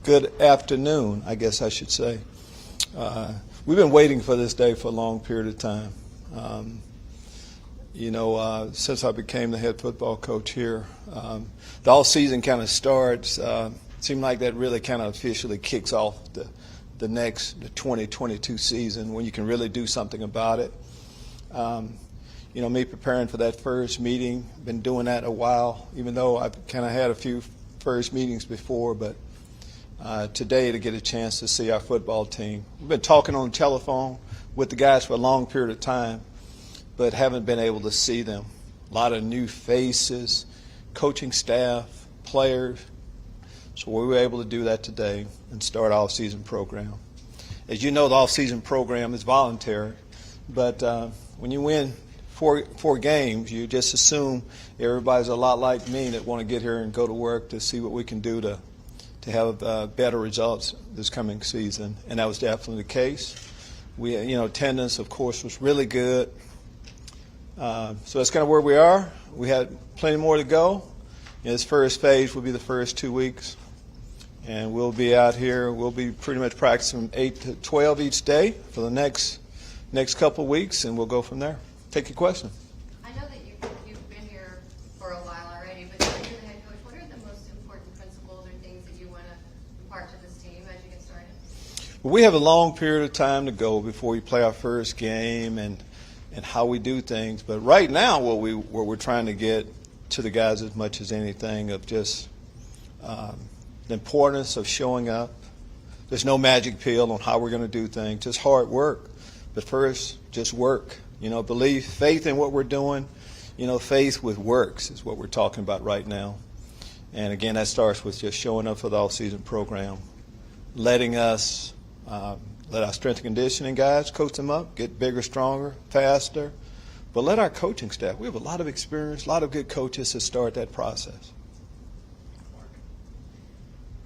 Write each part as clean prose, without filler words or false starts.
Good afternoon, I guess I should say. We've been waiting for this day for a long period of time. Since I became the head football coach here, the all-season kind of starts. Seemed like that really kind of officially kicks off the 2022 season when you can really do something about it. Me preparing for that first meeting, been doing that a while, even though I've kind of had a few first meetings before, but today to get a chance to see our football team. We've been talking on the telephone with the guys for a long period of time, but haven't been able to see them. A lot of new faces, coaching staff, players. So we were able to do that today and start our off-season program. As you know, the off-season program is voluntary, but when you win four games, you just assume everybody's a lot like me that want to get here and go to work to see what we can do to have better results this coming season, and that was definitely the case. We, attendance, of course, was really good. So that's kind of where we are. We had plenty more to go. This first phase will be the first 2 weeks, and we'll be out here. We'll be pretty much practicing from 8 to 12 each day for the next couple of weeks, and we'll go from there. Take your question. I know that you've been here for a while already, but as the head coach, what are the most important principles or things that you want to impart to this team as you get started? Well, we have a long period of time to go before we play our first game and how we do things. But right now, what we're trying to get to the guys as much as anything of just the importance of showing up. There's no magic pill on how we're going to do things, just hard work. But first, just work. Believe, faith in what we're doing. Faith with works is what we're talking about right now. And again, that starts with just showing up for the all-season program, letting us let our strength and conditioning guys coach them up, get bigger, stronger, faster. But let our coaching staff, we have a lot of experience, a lot of good coaches to start that process.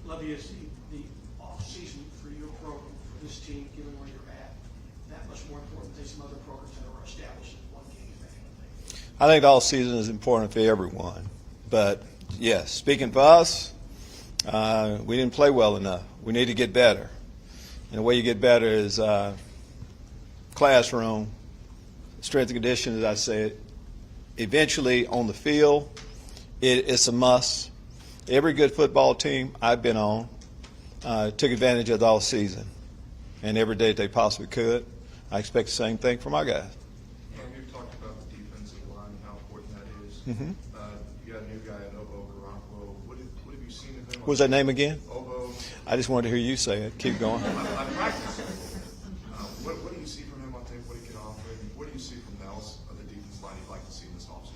Lovie, is the off-season for your program, for this team, given where you're at, that much more important than some other programs that are established in one game, that kind of thing? I think the all-season is important for everyone. But, yes, speaking for us, we didn't play well enough. We need to get better. And the way you get better is classroom, strength and conditioning, as I said. Eventually, on the field, it's a must. Every good football team I've been on took advantage of the all season, and every day they possibly could. I expect the same thing from our guys. You've talked about the defensive line and how important that is. Mm-hmm. You got a new guy in Obo Garanquo. What have you seen of him? What was that name again? Obo. I just wanted to hear you say it. Keep going. I practiced. What do you see from him on tape? What he can offer? What do you see from else of the defensive line you'd like to see in this offseason?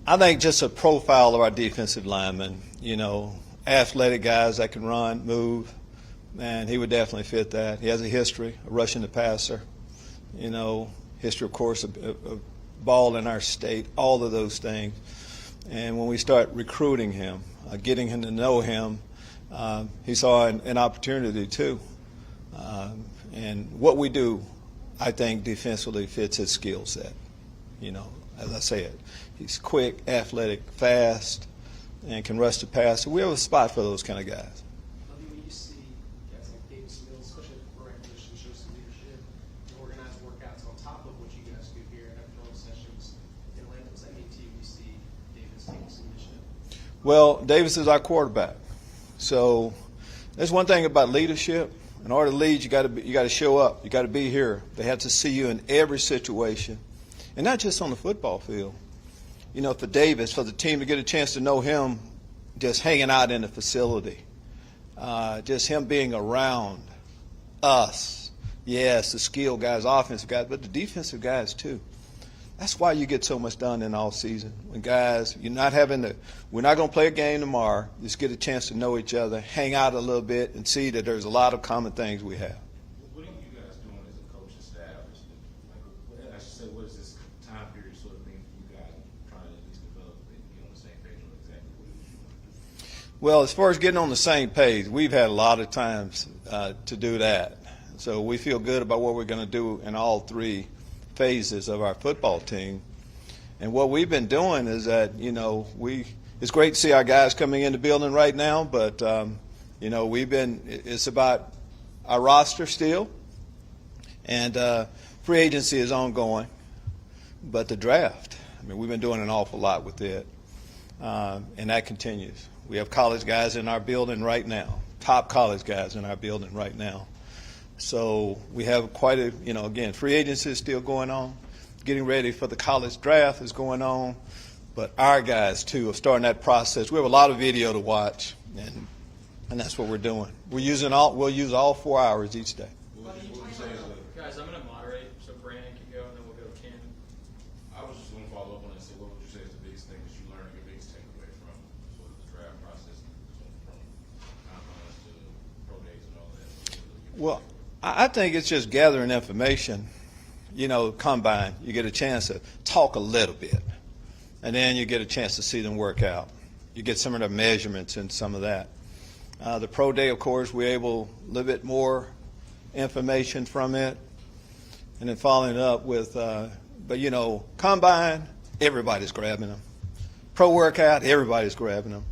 I think just a profile of our defensive linemen. Athletic guys that can run, move. Man, he would definitely fit that. He has a history of rushing the passer. History, of course, of ball in our state, all of those things. And when we start recruiting him, getting him to know him, he saw an opportunity too. And what we do, I think, defensively fits his skill set. As I said, he's quick, athletic, fast, and can rush the passer. We have a spot for those kind of guys. When you see guys like Davis Mills, especially at the quarterback position, show some leadership, and organized workouts on top of what you guys do here at afternoon sessions in Atlanta, what does that mean to you when you see Davis taking some initiative? Well, Davis is our quarterback. So there's one thing about leadership. In order to lead, you got to show up. You got to be here. They have to see you in every situation, and not just on the football field. For Davis, for the team to get a chance to know him, just hanging out in the facility, just him being around us. Yes, the skilled guys, offensive guys, but the defensive guys too. That's why you get so much done in all season. When guys, we're not going to play a game tomorrow. Just get a chance to know each other, hang out a little bit, and see that there's a lot of common things we have. What are you guys doing as a coaching staff? I should say, what is this time period sort of mean for you guys trying to at least develop and get on the same page on exactly what you're doing? Well, as far as getting on the same page, we've had a lot of times to do that. So we feel good about what we're going to do in all three phases of our football team. And what we've been doing is that, it's great to see our guys coming in the building right now, but You know, it's about our roster still, and free agency is ongoing, but the draft, I mean, we've been doing an awful lot with it, and that continues. We have college guys in our building right now, top college guys in our building right now. So we have quite a, again, free agency is still going on. Getting ready for the college draft is going on. But our guys, too, are starting that process. We have a lot of video to watch, and that's what we're doing. We'll use all 4 hours each day. What would you say is Guys, I'm going to moderate so Brandon can go, and then we'll go to Ken. I was just going to follow up on that and say, what would you say is the biggest thing that you learned, your biggest takeaway from sort of the draft process, from combines to pro days and all that? Well, I think it's just gathering information. Combine, you get a chance to talk a little bit, and then you get a chance to see them work out. You get some of the measurements and some of that. The pro day, of course, we're able a little bit more information from it, and then following it up with, combine, everybody's grabbing them. Pro workout, everybody's grabbing them.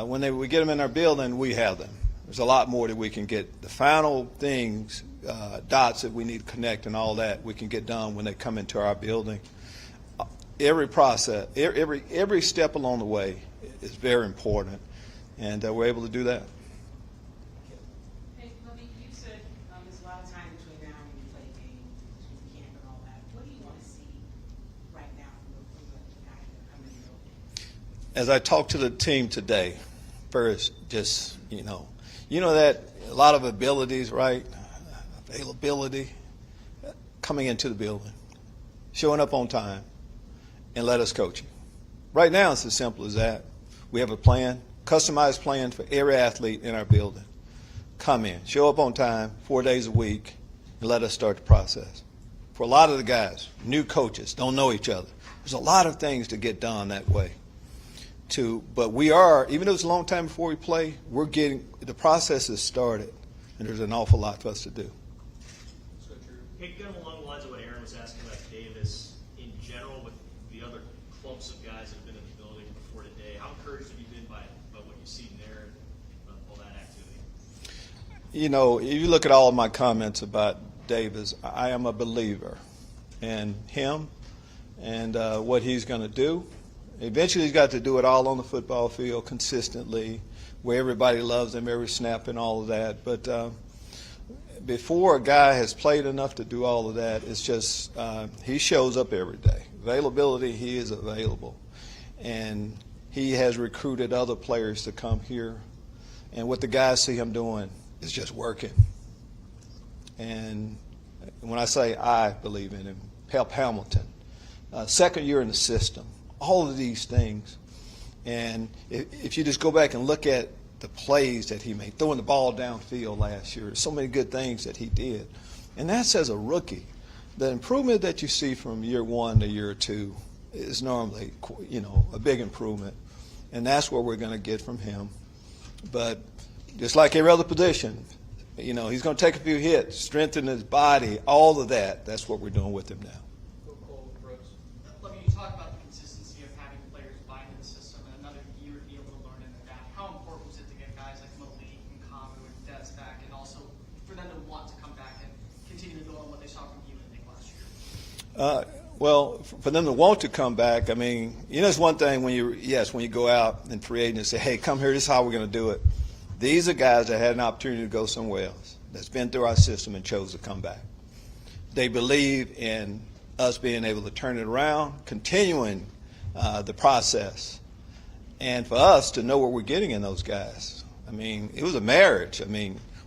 When we get them in our building, we have them. There's a lot more that we can get. The final things, dots that we need to connect and all that, we can get done when they come into our building. Every process, every step along the way is very important, and we're able to do that. Hey, Lovie, you said there's a lot of time between now and when you play games, between camp and all that. What do you want to see right now from the guys that are coming in the building? As I talked to the team today, first, just, that a lot of abilities, right? Availability, coming into the building, showing up on time, and let us coach you. Right now, it's as simple as that. We have a plan, customized plan for every athlete in our building. Come in, show up on time, 4 days a week, and let us start the process. For a lot of the guys, new coaches, don't know each other. There's a lot of things to get done that way. But we are, even though it's a long time before we play, the process is started, and there's an awful lot for us to do. Hey, kind of along the lines of what Aaron was asking about Davis in general, with the other clumps of guys that have been in the building before today, how encouraged have you been by what you've seen there and all that activity? If you look at all of my comments about Davis, I am a believer in him and what he's going to do. Eventually, he's got to do it all on the football field consistently, where everybody loves him, every snap and all of that. But before a guy has played enough to do all of that, it's just he shows up every day. Availability, he is available. And he has recruited other players to come here. And what the guys see him doing is just working. And when I say I believe in him, Pep Hamilton, second year in the system, all of these things. And if you just go back and look at the plays that he made, throwing the ball downfield last year, so many good things that he did. And that's as a rookie. The improvement that you see from year one to year two is normally, a big improvement. And that's what we're going to get from him. But just like every other position, he's going to take a few hits, strengthen his body, all of that. That's what we're doing with him now. Lovie, you talk about the consistency of having players buy into the system and another year to be able to learn into that. How important was it to get guys like Malik and Kamu and Des back, and also for them to want to come back and continue to build on what they saw from you and Nick last year? Well, for them to want to come back, it's one thing when you go out in free agency and say, hey, come here, this is how we're going to do it. These are guys that had an opportunity to go somewhere else, that's been through our system and chose to come back. They believe in us being able to turn it around, continuing the process, and for us to know what we're getting in those guys. It was a marriage.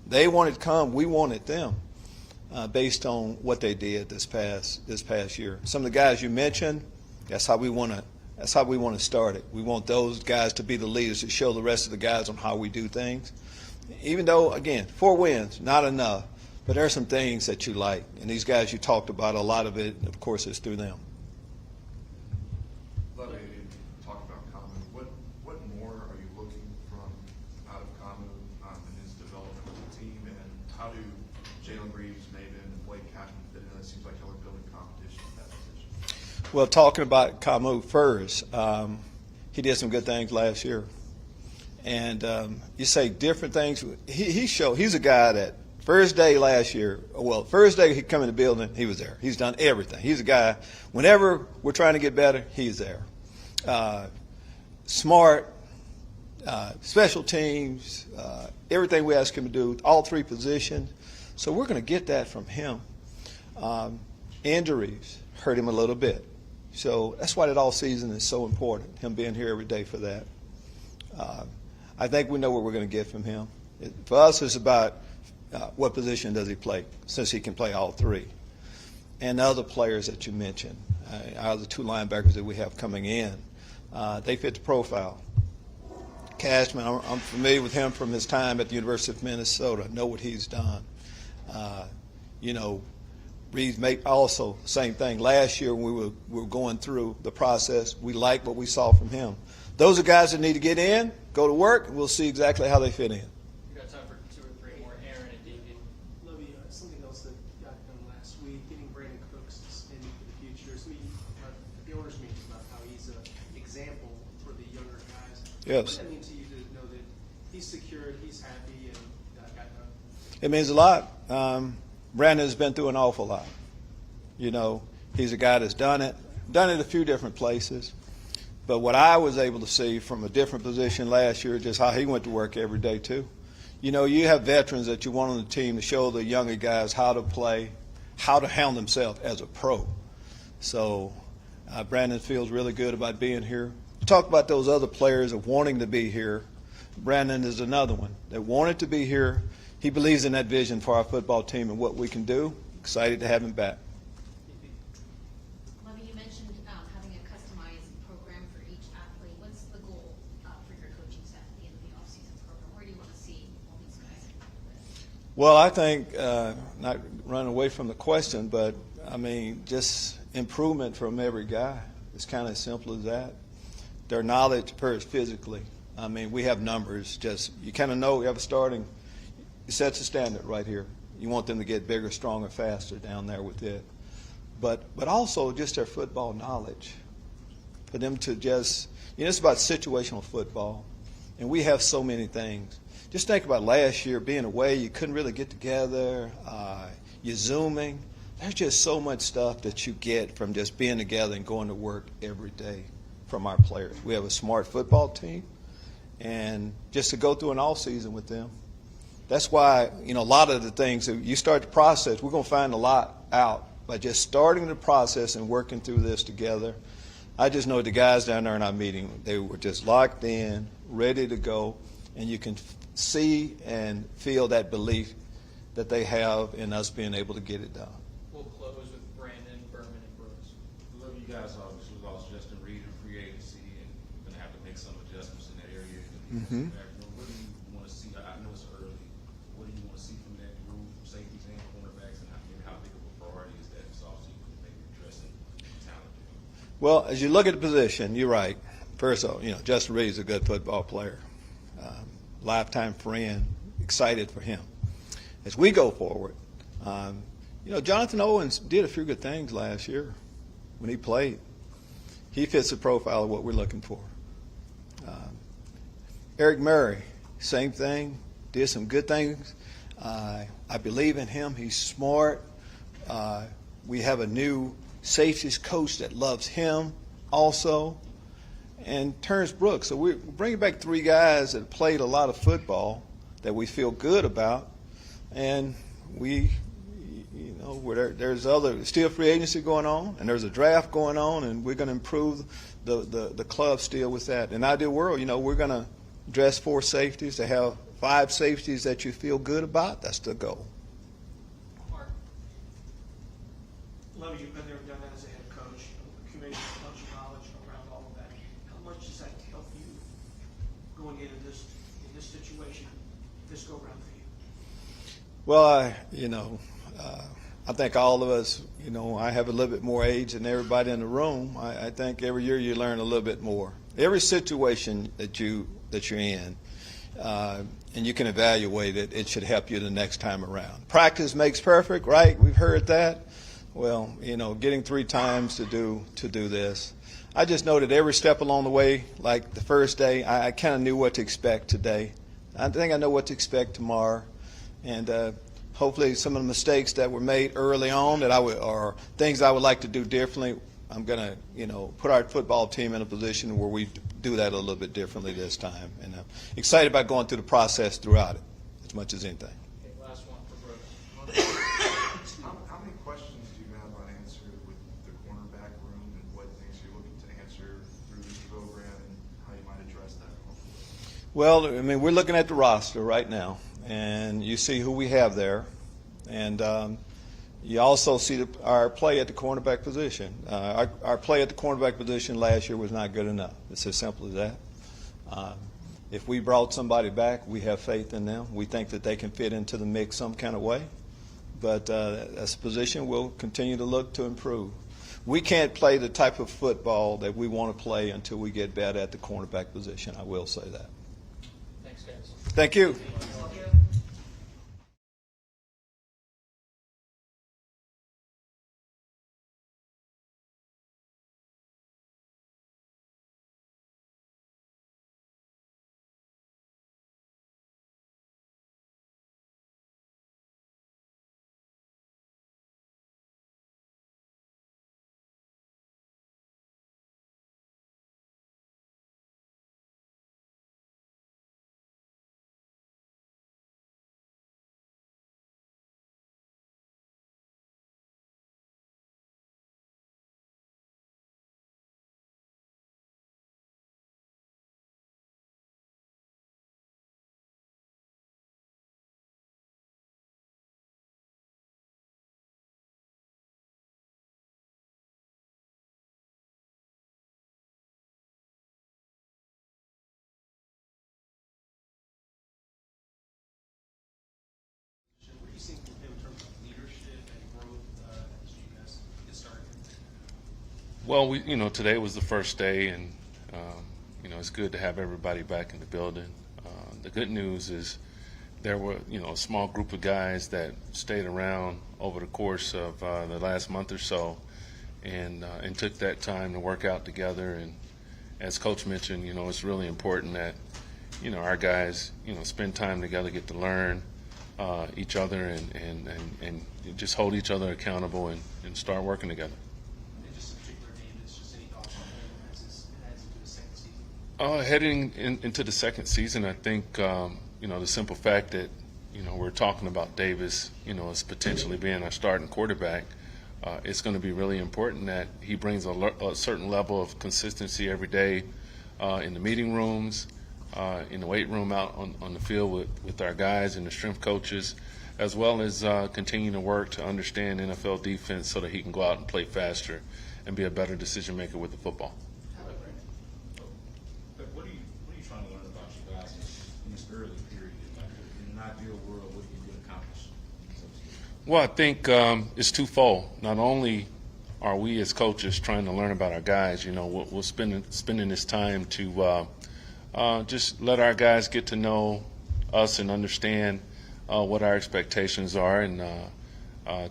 They wanted to come, we wanted them, based on what they did this past year. Some of the guys you mentioned, that's how we want to start it. We want those guys to be the leaders to show the rest of the guys on how we do things. Even though, again, 4 wins, not enough. But there are some things that you like, and these guys you talked about, a lot of it, of course, is through them. Lovie, talk about Kamu. What more are you looking from out of Kamu in his development with the team, and how do Jalen Reeves, Maven, and Blake Catton fit in? It seems like y'all are building competition at that position. Well, talking about Kamu first, he did some good things last year, And you say different things. He's a guy that first day last year, well, first day he come in the building, he was there. He's done everything. He's a guy, whenever we're trying to get better, he's there. Smart, special teams, everything we ask him to do, all three positions. So we're going to get that from him. Injuries hurt him a little bit. So that's why that all season is so important, him being here every day for that. I think we know what we're going to get from him. For us, it's about what position does he play, since he can play all three. And the other players that you mentioned, our other two linebackers that we have coming in, they fit the profile. Cashman, I'm familiar with him from his time at the University of Minnesota. I know what he's done. Reed's also same thing. Last year when we were going through the process, we liked what we saw from him. Those are guys that need to get in, go to work, and we'll see exactly how they fit in. We got time for 2 or 3 more. Aaron and David. Lovie, something else that got done last week, getting Brandon Cooks in for the future. So the owners meeting about how he's an example for the younger guys. Yes. What does that mean to you to know that he's secured, he's happy, and got done? It means a lot. Brandon's been through an awful lot. He's a guy that's done it a few different places. But what I was able to see from a different position last year, just how he went to work every day too. You have veterans that you want on the team to show the younger guys how to play, how to handle themselves as a pro. So Brandon feels really good about being here. You talk about those other players of wanting to be here. Brandon is another one that wanted to be here. He believes in that vision for our football team and what we can do. Excited to have him back. Lovie, you mentioned having a customized program for each athlete. What's the goal for your coaching staff at the end of the offseason program? Where do you want to see all these guys? Well, I think, not running away from the question, but, just improvement from every guy. It's kind of as simple as that. Their knowledge first physically. We have numbers. You kind of know we have a starting. It sets a standard right here. You want them to get bigger, stronger, faster down there with it. But also just their football knowledge. For them to it's about situational football. And we have so many things. Just think about last year being away. You couldn't really get together. You're Zooming. There's just so much stuff that you get from just being together and going to work every day from our players. We have a smart football team. And just to go through an all season with them. That's why, a lot of the things that you start the process, we're going to find a lot out by just starting the process and working through this together. I just know the guys down there in our meeting, they were just locked in, ready to go, and you can see and feel that belief that they have in us being able to get it done. We'll close with Brandon, Berman, and Brooks. Love you guys obviously lost Justin Reed in free agency, and going to have to make some adjustments in that area. Mm-hmm. What do you want to see? I know it's early. What do you want to see from that group, safeties and cornerbacks, and how big of a priority is that this offseason for maybe addressing talent? Well, as you look at the position, you're right. First of all, Justin Reed's a good football player. Lifetime friend, excited for him. As we go forward, Jonathan Owens did a few good things last year when he played. He fits the profile of what we're looking for. Eric Murray, same thing, did some good things. I believe in him. He's smart. We have a new safeties coach that loves him also. And Terrence Brooks. So we're bringing back 3 guys that played a lot of football that we feel good about. And there's still free agency going on, and there's a draft going on, and we're going to improve the club still with that. In an ideal world, we're going to dress 4 safeties to have 5 safeties that you feel good about. That's the goal. Mark. Lovie, you've been there and done that as a head coach, accumulated a bunch of knowledge around all of that. How much does that help you going into this situation, this go around for you? Well, I think all of us, I have a little bit more age than everybody in the room. I think every year you learn a little bit more. Every situation that you're in, and you can evaluate it, it should help you the next time around. Practice makes perfect, right? We've heard that. Well, getting 3 times to do this. I just know that every step along the way, like the first day, I kind of knew what to expect today. I think I know what to expect tomorrow, and hopefully some of the mistakes that were made early on or things I would like to do differently, I'm going to put our football team in a position where we do that a little bit differently this time. And I'm excited about going through the process throughout it as much as anything. Okay, last one for Brooke. How many questions do you have unanswered with the cornerback room, and what things you're looking to answer through this program, and how you might address that? Well, I mean, we're looking at the roster right now, and you see who we have there, and you also see our play at the cornerback position. Our play at the cornerback position last year was not good enough. It's as simple as that. If we brought somebody back, we have faith in them. We think that they can fit into the mix some kind of way. But as a position, we'll continue to look to improve. We can't play the type of football that we want to play until we get better at the cornerback position. I will say that. Thanks, guys. Thank you. What are you seeing from him in terms of leadership and growth as you guys get started? Well, today was the first day, and it's good to have everybody back in the building. The good news is there were, a small group of guys that stayed around over the course of the last month or so, and took that time to work out together. And as Coach mentioned, it's really important that our guys spend time together, get to learn each other, and just hold each other accountable and start working together. And just in particular, Davis, just any thoughts on him as it heads into the second season? Heading into the second season, I think the simple fact that we're talking about Davis, as potentially being our starting quarterback, it's going to be really important that he brings a certain level of consistency every day in the meeting rooms, in the weight room, out on the field with our guys and the strength coaches, as well as continuing to work to understand NFL defense so that he can go out and play faster and be a better decision maker with the football. But what are you trying to learn about you guys in this early period? Like, in an ideal world, what do you accomplish? Well, I think it's twofold. Not only are we as coaches trying to learn about our guys, we're spending this time to just let our guys get to know us and understand what our expectations are. And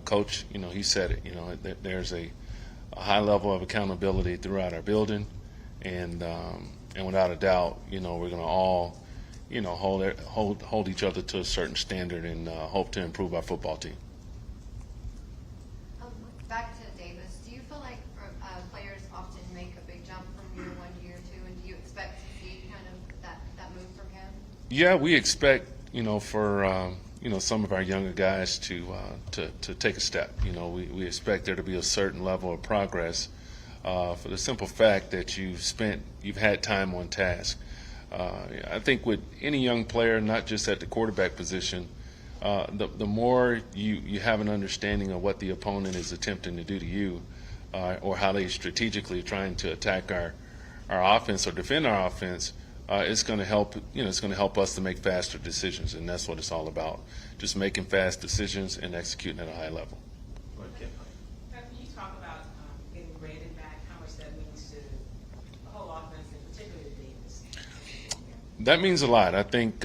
Coach, he said it. That there's a high level of accountability throughout our building, and without a doubt, we're going to all, hold each other to a certain standard and hope to improve our football team. Back to Davis, do you feel like players often make a big jump from year 1 to year 2, and do you expect to see kind of that move from him? Yeah, we expect, for some of our younger guys to take a step. We expect there to be a certain level of progress for the simple fact that you've had time on task. I think with any young player, not just at the quarterback position, the more you have an understanding of what the opponent is attempting to do to you, or how they strategically trying to attack our offense or defend our offense, it's going to help. It's going to help us to make faster decisions, and that's what it's all about: just making fast decisions and executing at a high level. Can you talk about getting Brandon back? How much that means to the whole offense, and particularly Davis? That means a lot. I think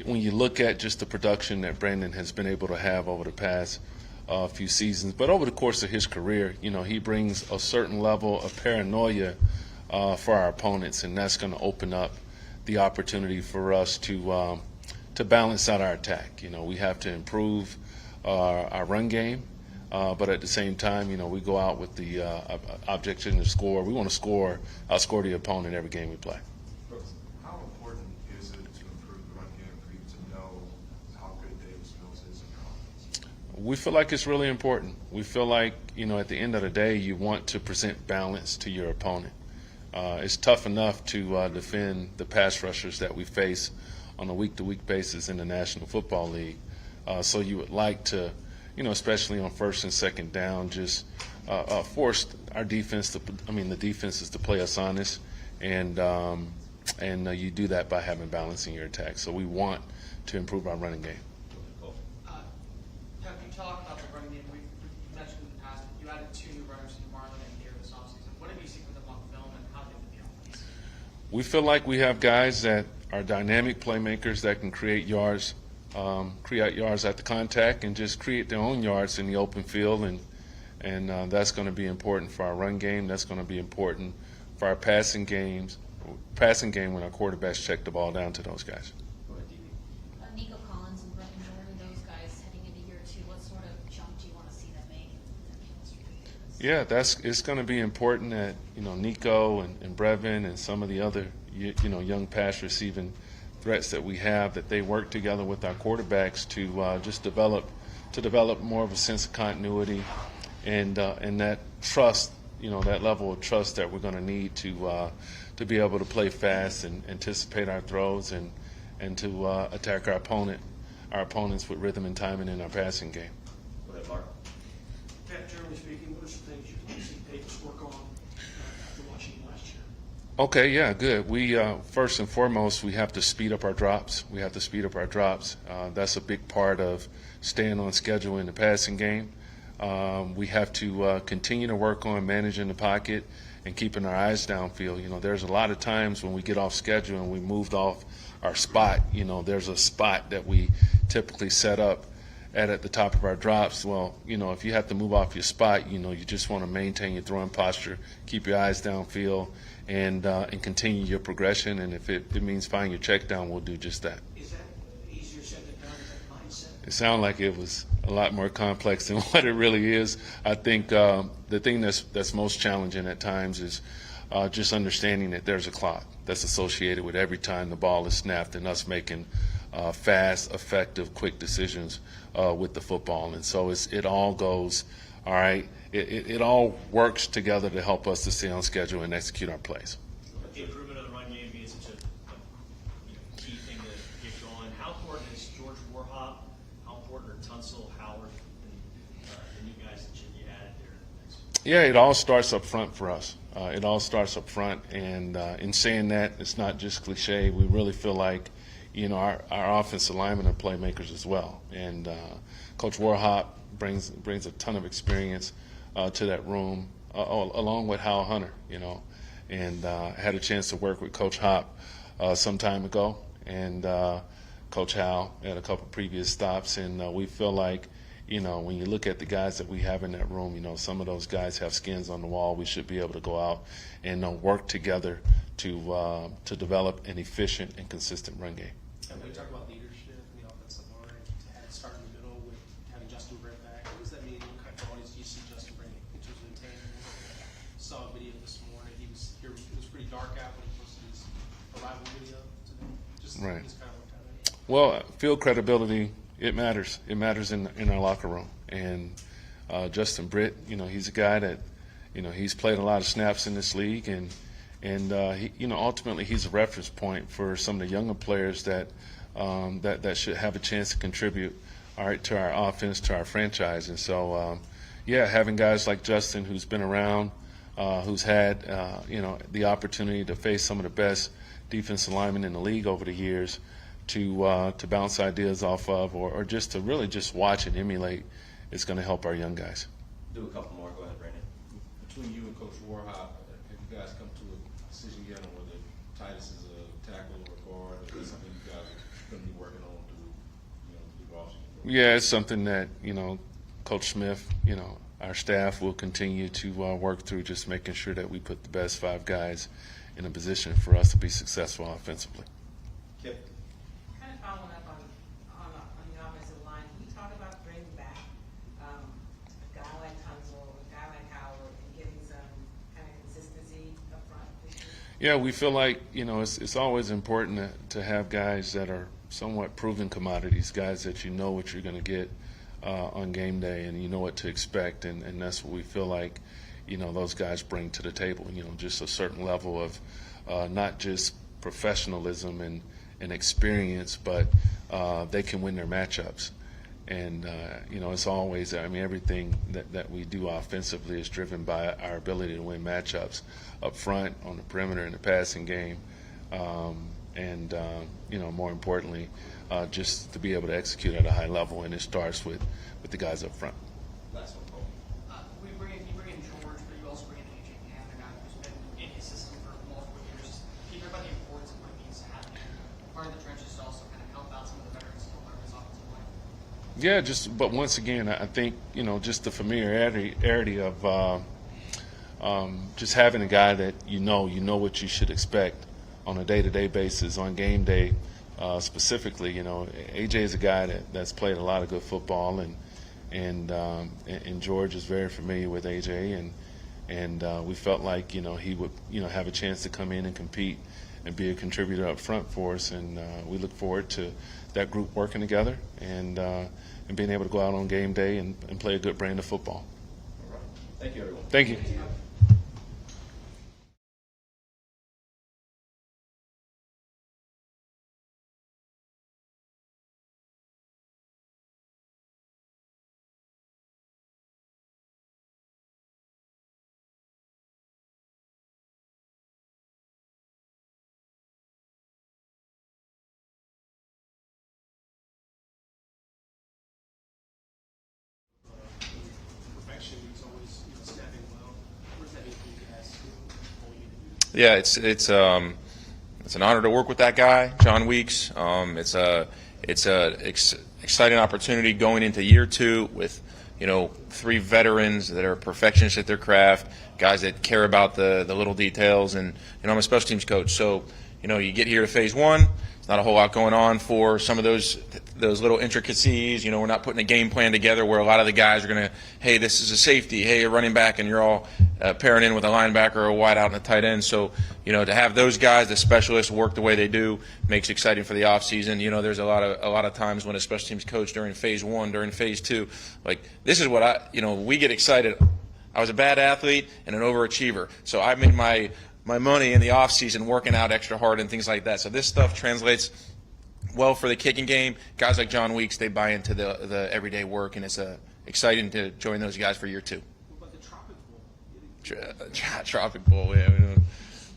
when you look at just the production that Brandon has been able to have over the past few seasons. But over the course of his career, he brings a certain level of paranoia for our opponents, and that's going to open up the opportunity for us to balance out our attack. We have to improve our run game, but at the same time, we go out with the objective to score. We want to outscore the opponent every game we play. How important is it to improve the run game for you to know how good Davis Mills is in your offense? We feel like it's really important. We feel like, at the end of the day, you want to present balance to your opponent. It's tough enough to defend the pass rushers that we face on a week-to-week basis in the National Football League. So you would like to, especially on first and second down, just force our defense the defenses to play us honest, and you do that by having balance in your attack. So we want to improve our running game. Have you talked about the running game? We've mentioned in the past that you added 2 new runners to Marlon and here this offseason. What have you seen with them on film, and how did the offense? We feel like we have guys that are dynamic playmakers that can create yards at the contact and just create their own yards in the open field, and that's going to be important for our run game. That's going to be important for our passing game when our quarterbacks check the ball down to those guys. Nico Collins and Brett Jordan, those guys heading into year 2, what sort of jump do you want to see them make? Yeah, it's going to be important that Nico and Brevin and some of the other young pass receiving threats that we have, that they work together with our quarterbacks to just develop more of a sense of continuity and that trust, that level of trust that we're going to need to be able to play fast and anticipate our throws and to attack our opponents with rhythm and timing in our passing game. Go ahead, Mark. Pat, generally speaking, what are some things you'd like to see Davis work on after watching him last year? Okay, yeah, good. We first and foremost, we have to speed up our drops. That's a big part of staying on schedule in the passing game. We have to continue to work on managing the pocket and keeping our eyes downfield. There's a lot of times when we get off schedule and we moved off our spot. There's a spot that we typically set up at the top of our drops. Well, if you have to move off your spot, you just want to maintain your throwing posture, keep your eyes downfield, and continue your progression. And if it means finding your check down, we'll do just that. Is that easier said than done? Is that mindset? It sounded like it was a lot more complex than what it really is. I think the thing that's most challenging at times is just understanding that there's a clock that's associated with every time the ball is snapped and us making fast, effective, quick decisions with the football. And so it all goes, all right, it all works together to help us to stay on schedule and execute our plays. The improvement of the run game being such a key thing to get going. How important is George Warhop? How important are Tunsil, Howard, and the new guys that you added there? Yeah, it all starts up front for us. It all starts up front, and in saying that, it's not just cliche. We really feel like, our offensive linemen are playmakers as well. And Coach Warhop brings a ton of experience to that room, along with Hal Hunter, And I had a chance to work with Coach Hop some time ago, and Coach Hal at a couple previous stops, and we feel like, when you look at the guys that we have in that room, some of those guys have skins on the wall. We should be able to go out and work together to develop an efficient and consistent run game. And we talk about leadership in the offensive line, to have it start in the middle with having Justin Brett back. What does that mean? What kind of qualities do you see Justin bringing in terms of intangibles? Saw a video this morning. He was here. It was pretty dark out when he posted his arrival video today. Just kind of what kind of. Well, field credibility, it matters. It matters in our locker room. And Justin Britt, he's a guy that, he's played a lot of snaps in this league, and he, ultimately he's a reference point for some of the younger players that should have a chance to contribute, all right, to our offense, to our franchise. And so, having guys like Justin, who's been around, who's had the opportunity to face some of the best defensive linemen in the league over the years, to bounce ideas off of, or just to really just watch and emulate, is going to help our young guys. Do a couple more. Go ahead, Brandon. Between you and Coach Warhop, have you guys come to a decision yet on whether Titus is a tackle or guard, or is it something you guys are going to be working on through the offseason? Yeah, it's something that Coach Smith, our staff will continue to work through just making sure that we put the best 5 guys in a position for us to be successful offensively. Kip. Kind of following up on the offensive line, can you talk about bringing back a guy like Tunzel, a guy like Howard, and getting some kind of consistency up front this year? Yeah, we feel like, it's always important to have guys that are somewhat proven commodities, guys that you know what you're going to get on game day and you know what to expect, and that's what we feel like, those guys bring to the table, just a certain level of not just professionalism and experience, but they can win their matchups. And, it's always, everything that we do offensively is driven by our ability to win matchups up front, on the perimeter, in the passing game. More importantly, just to be able to execute at a high level, and it starts with the guys up front. Last one, Cole. You bring in George, but you also bring in AJ Cannon, a guy who's been in his system for multiple years. Can you talk about the importance of what it means to have him part of the trenches to also kind of help out some of the veterans still learn his offensive line? Yeah, but once again, I think, just the familiarity of just having a guy that you know what you should expect on a day-to-day basis, on game day specifically. AJ is a guy that's played a lot of good football, and George is very familiar with AJ, and we felt like he would have a chance to come in and compete and be a contributor up front for us, and we look forward to that group working together and being able to go out on game day and play a good brand of football. All right. Thank you, everyone. Thank you. Perfection is always snapping well. What does that mean for you guys? Yeah, it's an honor to work with that guy, John Weeks. It's a exciting opportunity going into year 2 with 3 veterans that are perfectionists at their craft, guys that care about the little details, and I'm a special teams coach, so you get here to phase 1. Not a whole lot going on for some of those little intricacies. We're not putting a game plan together where a lot of the guys are going to, hey, this is a safety, hey, a running back, and you're all pairing in with a linebacker or a wide out and a tight end. So, to have those guys, the specialists, work the way they do makes it exciting for the offseason. There's a lot of times when a special teams coach during phase 1, during phase 2, like this is what we get excited. I was a bad athlete and an overachiever, so I made my money in the off season working out extra hard and things like that. So this stuff translates well for the kicking game. Guys like John Weeks, they buy into the everyday work, and it's exciting to join those guys for year 2. What about the Tropic Bowl? Tropic Bowl, yeah.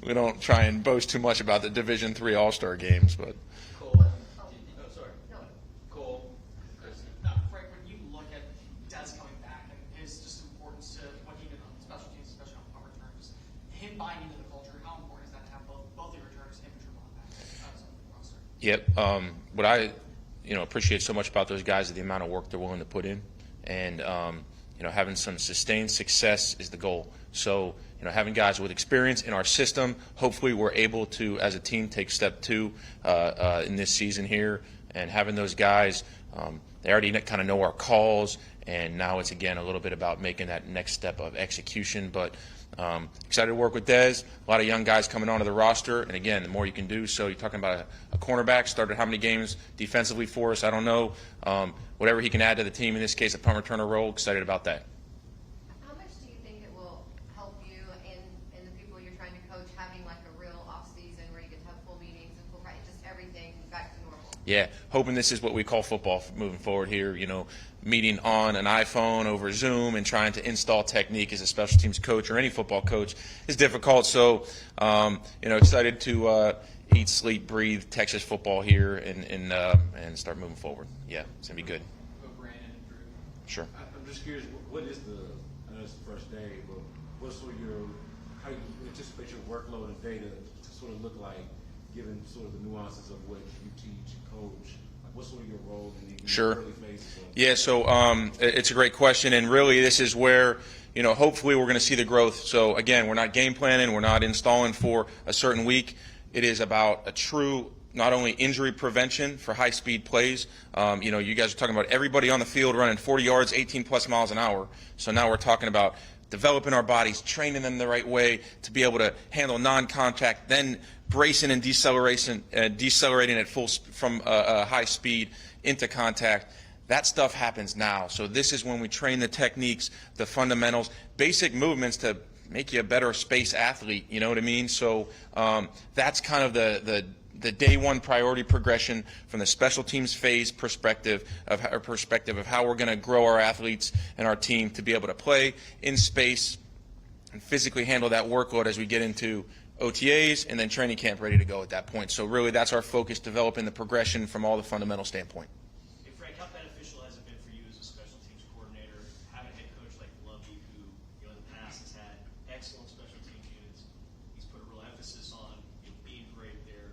We don't try and boast too much about the Division III All-Star games, but Cole. Oh, sorry. No. Cole. Frank, when you look at Des coming back and his just importance to what he did on special teams, especially on punt returns, him buying into the culture, how important is that to have both your returners and return on the roster? Yep. What I appreciate so much about those guys is the amount of work they're willing to put in, and having some sustained success is the goal. So having guys with experience in our system, hopefully we're able to, as a team, take step 2 in this season here, and having those guys, they already kind of know our calls, and now it's again a little bit about making that next step of execution. But excited to work with Dez. A lot of young guys coming onto the roster, and again, the more you can do. So you're talking about a cornerback, started how many games defensively for us? I don't know. Whatever he can add to the team, in this case, a punt returner role, excited about that. How much do you think it will help you and the people you're trying to coach having like a real off season where you get to have full meetings and full practice, just everything back to normal? Yeah, hoping this is what we call football moving forward here. Meeting on an iPhone over Zoom and trying to install technique as a special teams coach or any football coach is difficult. So, excited to eat, sleep, breathe Texas football here and start moving forward. Yeah, it's gonna be good. Brandon and Drew. Sure. I'm just curious, what is I know it's the first day, but what's sort of how you anticipate your workload and day to sort of look like, given sort of the nuances of what you teach and coach? What's sort of your role in the Sure. early phases of Yeah, so it's a great question, and really this is where, hopefully we're going to see the growth. So again, we're not game planning, we're not installing for a certain week. It is about a true, not only injury prevention for high-speed plays. You guys are talking about everybody on the field running 40 yards, 18-plus miles an hour. So now we're talking about developing our bodies, training them the right way to be able to handle non-contact, then bracing and decelerating at from high speed into contact. That stuff happens now. So this is when we train the techniques, the fundamentals, basic movements to make you a better space athlete. You know what I mean? So that's kind of the day one priority progression from the special teams phase perspective of how we're going to grow our athletes and our team to be able to play in space and physically handle that workload as we get into OTAs and then training camp ready to go at that point. So really that's our focus, developing the progression from all the fundamental standpoint. Hey Frank, how beneficial has it been for you as a special teams coordinator, having a head coach like Lovie, who in the past has had excellent special teams units? He's put a real emphasis on being great there.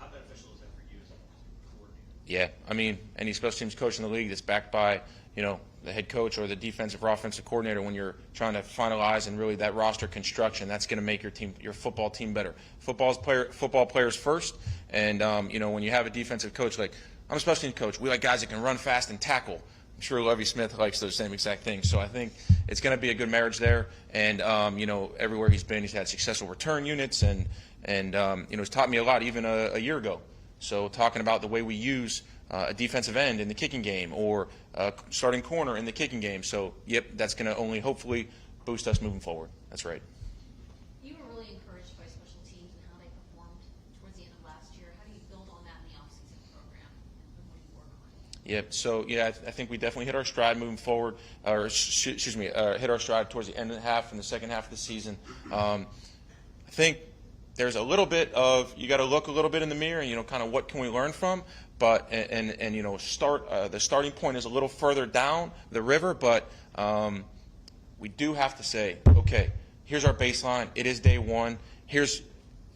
How beneficial is that for you as a coordinator? Yeah, I mean, any special teams coach in the league that's backed by, the head coach or the defensive or offensive coordinator, when you're trying to finalize and really that roster construction, that's going to make your football team better. Football players first, and when you have a defensive coach, like I'm a special teams coach, we like guys that can run fast and tackle. I'm sure Lovie Smith likes those same exact things. So I think it's going to be a good marriage there. And everywhere he's been, he's had successful return units, and it's taught me a lot even a year ago. So talking about the way we use a defensive end in the kicking game or starting corner in the kicking game. So, yep, that's going to only hopefully boost us moving forward. That's right. You were really encouraged by special teams and how they performed towards the end of last year. How do you build on that in the offseason program and what do you work on? Yep. So, yeah, I think we definitely hit our stride moving forward, hit our stride towards the end of the half and the second half of the season. I think there's a little bit of, you got to look a little bit in the mirror and, kind of what can we learn from. But the starting point is a little further down the river, but we do have to say, okay, here's our baseline. It is day one. Here's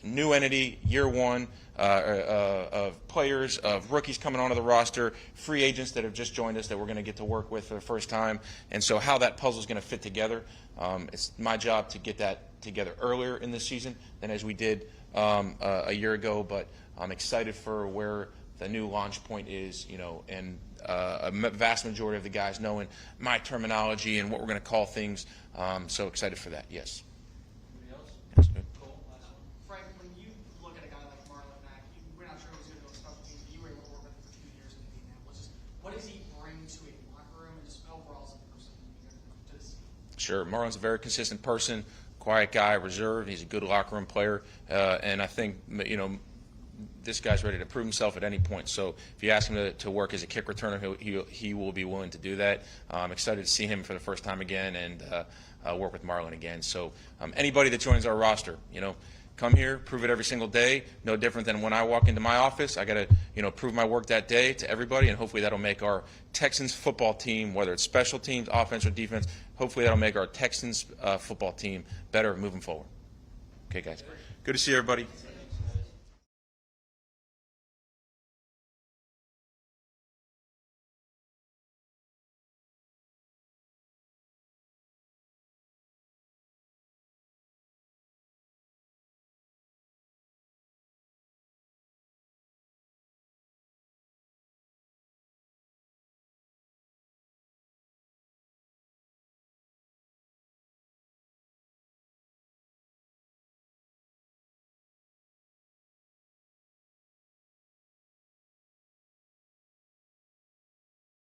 new entity, year one, of players, of rookies coming onto the roster, free agents that have just joined us that we're going to get to work with for the first time. And so how that puzzle is going to fit together, it's my job to get that together earlier in the season than as we did a year ago. But I'm excited for where the new launch point is, and a vast majority of the guys knowing my terminology and what we're going to call things. So excited for that, yes. Anybody else? Yes, good. Cool. Last one. Frank, when you look at a guy like Marlon Mack, we're not sure what he's going to do on special teams, but you were able to work with him for 2 years in Indianapolis. What does he bring to a locker room and just overall as a person to this team? Sure. Marlon's a very consistent person, quiet guy, reserved. He's a good locker room player. And I think, this guy's ready to prove himself at any point. So if you ask him to work as a kick returner, he will be willing to do that. I'm excited to see him for the first time again and work with Marlon again. So anybody that joins our roster, come here, prove it every single day. No different than when I walk into my office. I got to, prove my work that day to everybody, and hopefully that'll make our Texans football team, whether it's special teams, offense, or defense, hopefully that'll make our Texans football team better moving forward. Okay, guys. Good to see everybody.